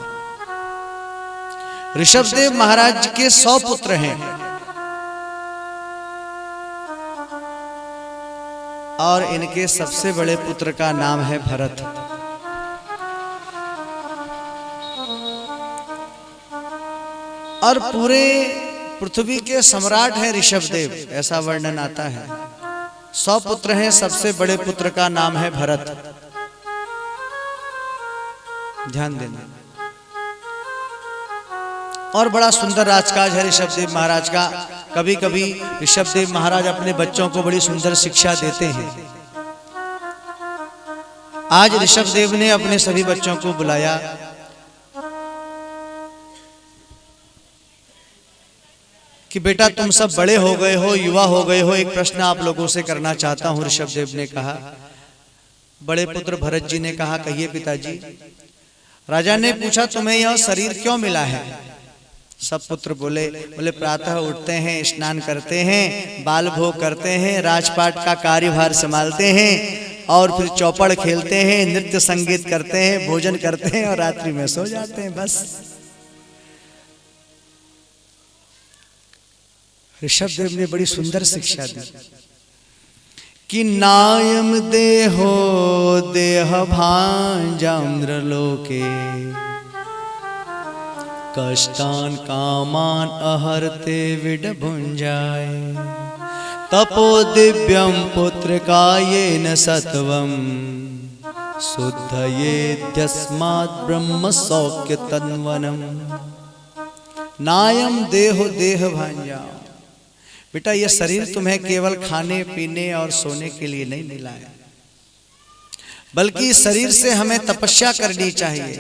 ऋषभदेव महाराज के 100 पुत्र हैं, और इनके सबसे बड़े पुत्र का नाम है भरत। और पूरे पृथ्वी के सम्राट हैं ऋषभदेव, ऐसा वर्णन आता है। 100 पुत्र हैं, सबसे बड़े पुत्र का नाम है भरत। ध्यान देना। और बड़ा सुंदर राजकाज है ऋषभदेव महाराज का। कभी कभी ऋषभदेव महाराज अपने बच्चों को बड़ी सुंदर शिक्षा देते हैं। आज ऋषभदेव ने अपने सभी बच्चों को बुलाया कि बेटा तुम सब बड़े हो गए हो, युवा हो गए हो, एक प्रश्न आप लोगों से करना चाहता हूं। ऋषभदेव ने कहा। बड़े पुत्र भरत जी ने कहा, कहिए पिताजी। राजा ने पूछा, तुम्हें यह शरीर क्यों मिला है? सब पुत्र बोले प्रातः उठते हैं, स्नान करते हैं, बाल भोग करते हैं, राजपाट का कार्यभार संभालते हैं, और फिर चौपड़ खेलते हैं, नृत्य संगीत करते हैं, भोजन करते हैं, और रात्रि में सो जाते हैं, बस। ऋषभदेव ने बड़ी सुंदर शिक्षा दी कि नायम देहो देह भांजाम्रलोके कष्टान कामान अहरते विडभुंजाय तपो दिव्यं पुत्रकायेन सत्वं शुद्धयेद्यस्मात् ब्रह्म सौख्य तन्वनम नायम देहो देह भांजा। बेटा ये शरीर तुम्हें केवल खाने पीने और सोने के लिए नहीं मिला है, बल्कि इस शरीर से हमें तपस्या करनी चाहिए।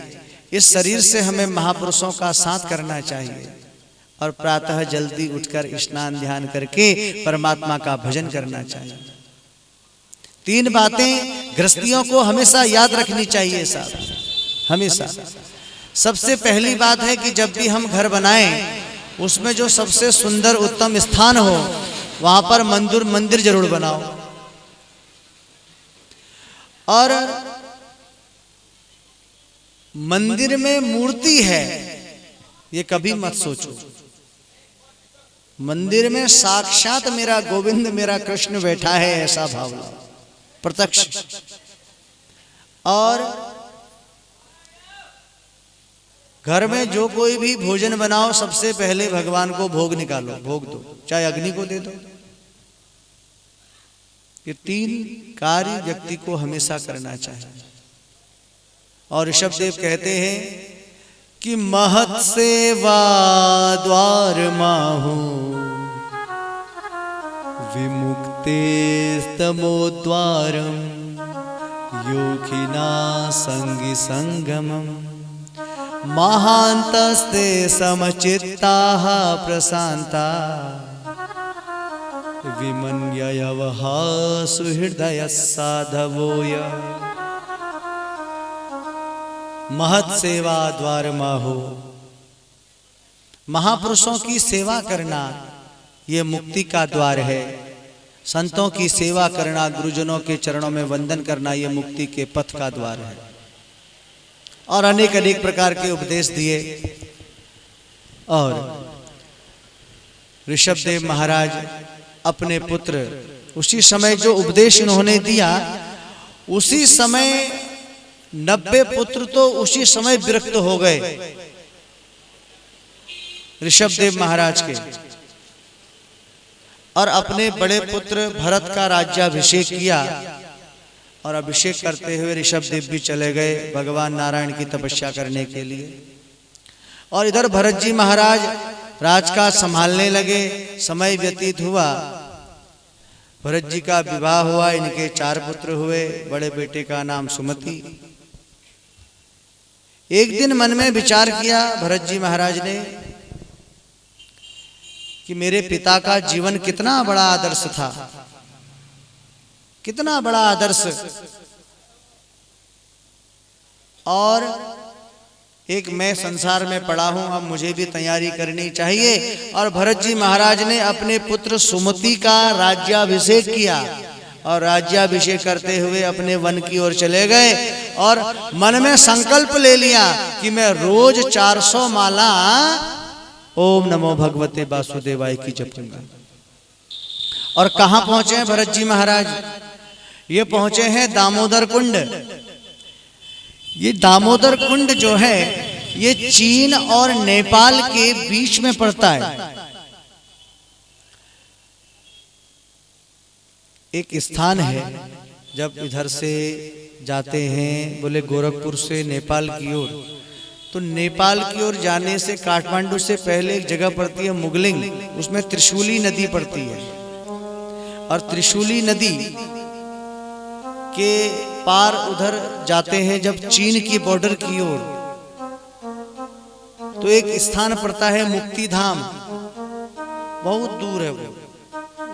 इस शरीर से हमें महापुरुषों का साथ करना चाहिए और प्रातः जल्दी उठकर स्नान ध्यान करके परमात्मा का भजन करना चाहिए। 3 बातें गृहस्थियों को हमेशा याद रखनी चाहिए साहब, हमेशा। सबसे पहली बात है कि जब भी हम घर बनाएं उसमें जो सबसे सुंदर उत्तम स्थान हो वहां पर मंदिर जरूर बनाओ। और मंदिर में मूर्ति है ये कभी मत सोचो। मंदिर में साक्षात मेरा गोविंद मेरा कृष्ण बैठा है ऐसा भाव लो, प्रत्यक्ष। और घर में जो कोई भी भोजन बनाओ सबसे पहले भगवान को भोग निकालो, भोग दो, चाहे अग्नि को दे दो। ये 3 कार्य व्यक्ति को हमेशा करना चाहिए। और ऋषभदेव कहते हैं कि महत् सेवा द्वार माहु विमुक्ते तमो द्वारम योगिना संगी संगमम महांतस्ते समचित्ताः प्रशांता विमन्ययवः सुहृदय साधवोय। महत् सेवा द्वार माहो, महापुरुषों की सेवा करना ये मुक्ति का द्वार है। संतों की सेवा करना, गुरुजनों के चरणों में वंदन करना ये मुक्ति के पथ का द्वार है। और अनेक अनेक प्रकार के उपदेश दिए। और ऋषभदेव महाराज अपने पुत्र, उसी समय जो उपदेश इन्होंने दिया उसी समय 90 पुत्र तो उसी समय विरक्त हो गए ऋषभदेव महाराज के, और अपने बड़े पुत्र भरत का राज्याभिषेक किया। और अभिषेक करते हुए ऋषभदेव भी चले गए भगवान नारायण की तपस्या करने के लिए। और इधर भरत जी महाराज राजकाज संभालने लगे। समय व्यतीत हुआ, भरत जी का विवाह हुआ, इनके 4 पुत्र हुए। बड़े बेटे का नाम सुमति। एक दिन मन में विचार किया भरत जी महाराज ने कि मेरे पिता का जीवन कितना बड़ा आदर्श था, कितना बड़ा आदर्श। और एक मैं संसार में पड़ा हूं, अब मुझे भी तैयारी करनी चाहिए। और भरत जी महाराज ने अपने पुत्र सुमति का राज्याभिषेक किया। और राज्याभिषेक करते हुए अपने वन की ओर चले गए और मन में संकल्प ले लिया कि मैं रोज 400 माला ओम नमो भगवते वासुदेवाय की जपूंगा। और कहां पहुंचे हैं भरत जी महाराज? ये पहुंचे हैं दामोदर कुंड। ये दामोदर कुंड जो है ये चीन और नेपाल के बीच में पड़ता है। एक स्थान है, जब इधर से जाते हैं बोले गोरखपुर से नेपाल की ओर, तो नेपाल की ओर जाने से काठमांडू से पहले एक जगह पड़ती है मुगलिंग, उसमें त्रिशूली नदी पड़ती है। और त्रिशूली नदी के पार उधर जाते हैं जब चीन की बॉर्डर की ओर, तो एक स्थान पड़ता है मुक्ति धाम। बहुत दूर है वो,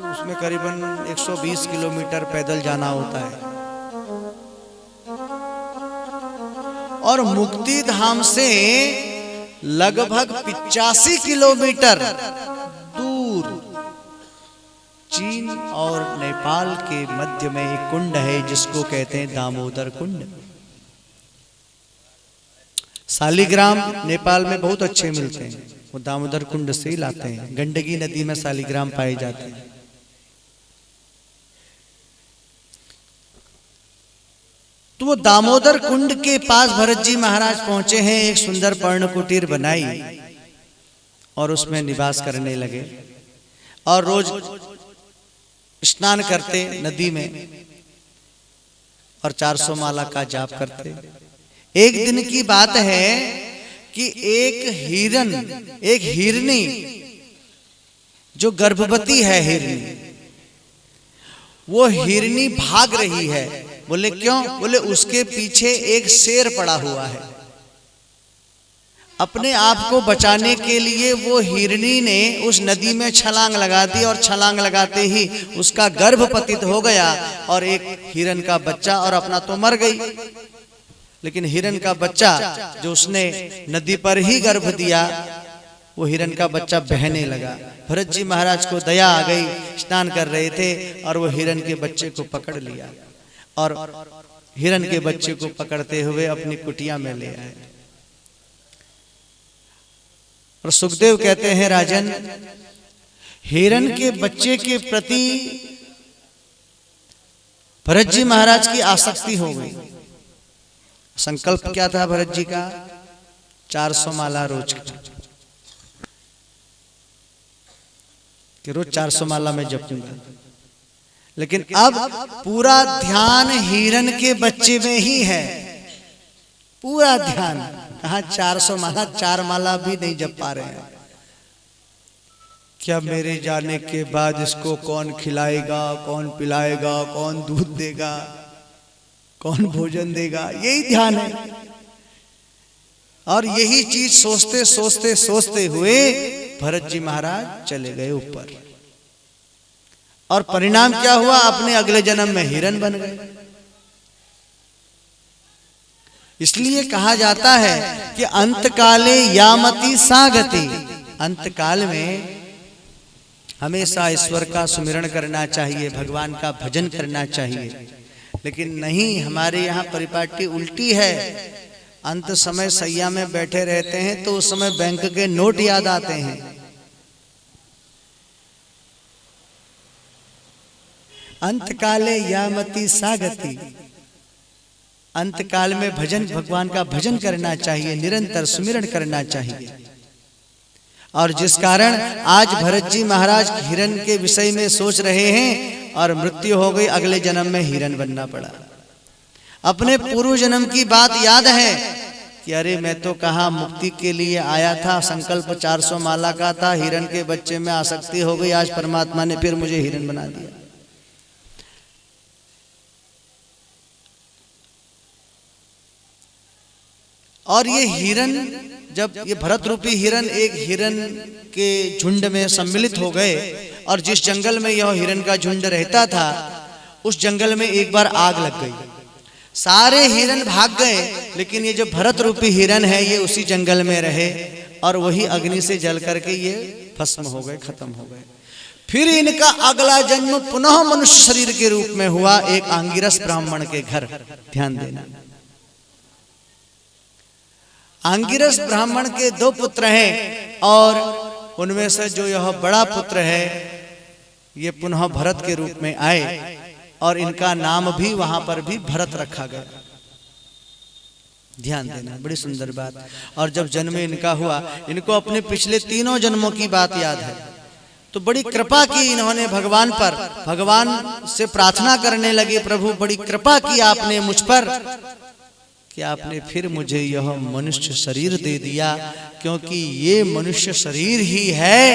उसमें करीबन 120 किलोमीटर पैदल जाना होता है। और मुक्ति धाम से लगभग 85 किलोमीटर दूर चीन और नेपाल के मध्य में एक कुंड है जिसको कहते हैं दामोदर कुंड। शालिग्राम नेपाल में बहुत अच्छे मिलते हैं, वो दामोदर कुंड से ही लाते हैं। गंडकी नदी में शालिग्राम पाए जाते हैं। तो वो दामोदर कुंड के पास भरत जी महाराज पहुंचे हैं। एक सुंदर पर्ण कुटीर बनाई और उसमें निवास करने लगे। और रोज स्नान करते नदी में और 400 माला का जाप करते। एक दिन की बात है कि एक हिरनी जो गर्भवती है हिरनी, वो हिरनी भाग रही है। बोले क्यों? बोले उसके पीछे एक शेर पड़ा हुआ है। अपने आप को बचाने के लिए वो हिरनी ने उस नदी में छलांग लगा दी और छलांग लगाते ही उसका गर्भ पतित हो गया और एक हिरन का बच्चा, और अपना तो मर गई, लेकिन हिरन का बच्चा जो उसने नदी पर ही गर्भ दिया, वो हिरन का बच्चा बहने लगा। भरत जी महाराज को दया आ गई, स्नान कर रहे थे और वो हिरन के बच्चे को पकड़ लिया और हिरन के बच्चे को पकड़ते हुए अपनी कुटिया में ले आए। और सुखदेव कहते हैं, राजन, हिरन के बच्चे के प्रति भरत जी महाराज की आसक्ति हो गई। संकल्प क्या था भरत जी का? 400 माला रोज का, कि रोज 400 माला में जपूंगा। लेकिन अब पूरा ध्यान हिरन के बच्चे में ही है, पूरा ध्यान। कहा 400 माला, 4 माला भी नहीं जप पा रहे हैं। क्या मेरे जाने के बाद इसको कौन खिलाएगा, कौन पिलाएगा, कौन दूध देगा, कौन भोजन देगा, यही ध्यान है। और यही चीज सोचते सोचते सोचते हुए भरत जी महाराज चले गए ऊपर। और परिणाम क्या हुआ? अपने अगले जन्म में हिरन बन गए। इसलिए कहा जाता है कि अंतकाले यामति सागति, अंतकाल में हमेशा ईश्वर का सुमिरन करना चाहिए, भगवान का भजन करना चाहिए। लेकिन नहीं, हमारे यहाँ परिपाटी उल्टी है। अंत समय सैया में बैठे रहते हैं तो उस समय बैंक के नोट याद आते हैं। अंतकाले यामति सागति, अंतकाल में भजन, भगवान का भजन करना चाहिए, निरंतर सुमिरन करना चाहिए। और जिस कारण आज भरत जी महाराज हिरन के विषय में सोच रहे हैं और मृत्यु हो गई, अगले जन्म में हिरन बनना पड़ा। अपने पूर्व जन्म की बात याद है कि अरे मैं तो कहाँ मुक्ति के लिए आया था, संकल्प 400 माला का था, हिरन के बच्चे में आसक्ति हो गई, आज परमात्मा ने फिर मुझे हिरन बना दिया। और ये हिरन, जब ये भरत रूपी हिरन एक हिरन के झुंड में सम्मिलित हो गए और जिस जंगल में यह हिरन का झुंड रहता था, उस जंगल में एक बार आग लग गई। सारे हिरन भाग गए, लेकिन ये जो भरत रूपी हिरन है ये उसी जंगल में रहे और वही अग्नि से जल करके ये भस्म हो गए, खत्म हो गए। फिर इनका अगला जन्म पुनः मनुष्य शरीर के रूप में हुआ, एक आंगिरस ब्राह्मण के घर। ध्यान देना, आंगिरस ब्राह्मण के 2 पुत्र हैं और उनमें से जो यह बड़ा पुत्र है ये पुनः भरत के रूप में आए और इनका नाम भी वहां पर भी भरत रखा गया। ध्यान देना, बड़ी सुंदर बात। और जब जन्म इनका हुआ, इनको अपने पिछले 3 जन्मों की बात याद है, तो बड़ी कृपा की इन्होंने भगवान पर, भगवान से प्रार्थना करने लगे, प्रभु बड़ी कृपा की आपने मुझ पर कि आपने फिर मुझे यह मनुष्य शरीर दे दिया, क्योंकि ये मनुष्य शरीर ही है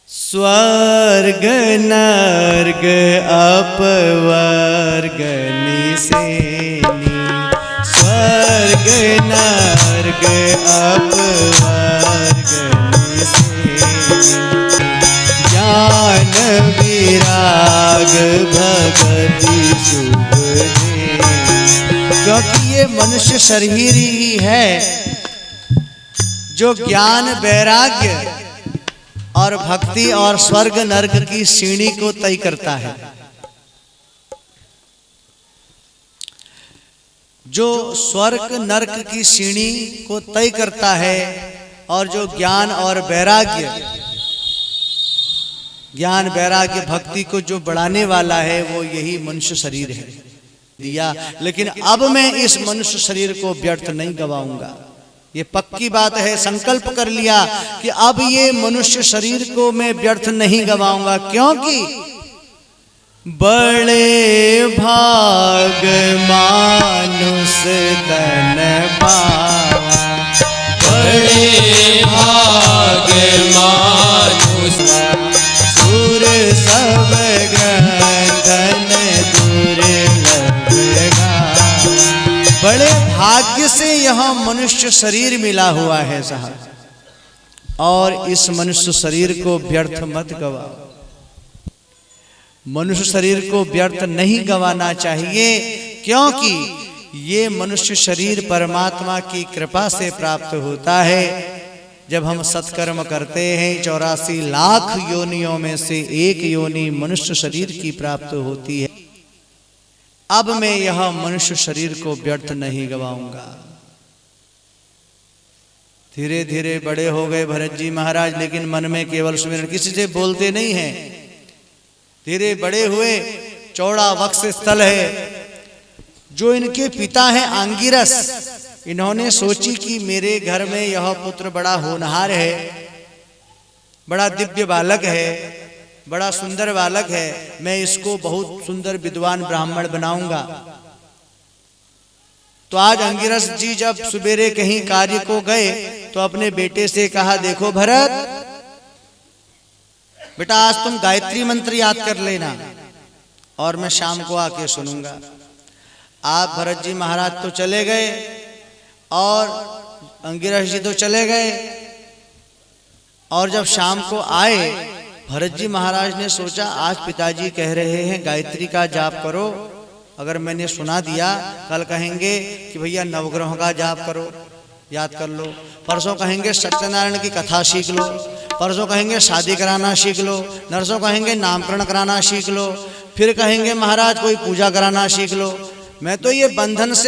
स्वर्ग नर्ग अपवर्ग निसेनी, स्वर्ग नर्ग अपवर्ग निसेनी, ज्ञान विराग भगति शुभ, क्योंकि ये मनुष्य शरीर ही है जो ज्ञान, वैराग्य और भक्ति और स्वर्ग नर्क की सीढ़ी को तय करता है। जो स्वर्ग नर्क की सीढ़ी को तय करता है और जो ज्ञान और वैराग्य, ज्ञान वैराग्य भक्ति को जो बढ़ाने वाला है, वो यही मनुष्य शरीर है दिया। लेकिन अब मैं इस मनुष्य शरीर को व्यर्थ नहीं गवाऊंगा, ये पक्की बात है, संकल्प कर लिया कि अब ये मनुष्य शरीर को मैं व्यर्थ नहीं गवाऊंगा, क्योंकि बड़े भाग मानुष तन पावा, बड़े भाग मानुष सुर सब गंधन दुर्लभ गावा। बड़े भाग्य से यह मनुष्य शरीर मिला हुआ है साहब, और इस मनुष्य शरीर को व्यर्थ मत गवाओ। मनुष्य शरीर को व्यर्थ नहीं गंवाना चाहिए, क्योंकि ये मनुष्य शरीर परमात्मा की कृपा से प्राप्त होता है। जब हम सत्कर्म करते हैं 84 लाख योनियों में से एक योनि मनुष्य शरीर की प्राप्त होती है। अब मैं यह मनुष्य शरीर को व्यर्थ नहीं गवाऊंगा। धीरे धीरे बड़े हो गए भरत जी महाराज, लेकिन मन में केवल सुमिरन, किसी से बोलते नहीं हैं। धीरे बड़े हुए, चौड़ा वक्ष स्थल है। जो इनके पिता हैं आंगिरस, इन्होंने सोची कि मेरे घर में यह पुत्र बड़ा होनहार है, बड़ा दिव्य बालक है, बड़ा सुंदर बालक है, मैं इसको बहुत सुंदर विद्वान ब्राह्मण बनाऊंगा। तो आज अंगिरस जी जब सुबेरे कहीं कार्य को गए तो अपने बेटे से कहा, देखो भरत बेटा, आज तुम गायत्री मंत्र याद कर लेना और मैं शाम को आके सुनूंगा। आप भरत जी महाराज तो चले गए और अंगिरस जी तो चले गए, और जब शाम को आए भरत जी महाराज ने सोचा आज पिताजी कह रहे हैं गायत्री का जाप करो, अगर मैंने सुना दिया कल कहेंगे कि भैया नवग्रहों का जाप करो, याद कर लो। परसों कहेंगे सत्यनारायण की कथा सीख लो, परसों कहेंगे शादी कराना सीख लो, नरसों कहेंगे नामकरण कराना सीख लो, फिर कहेंगे महाराज कोई पूजा कराना सीख लो। मैं तो ये बंधन से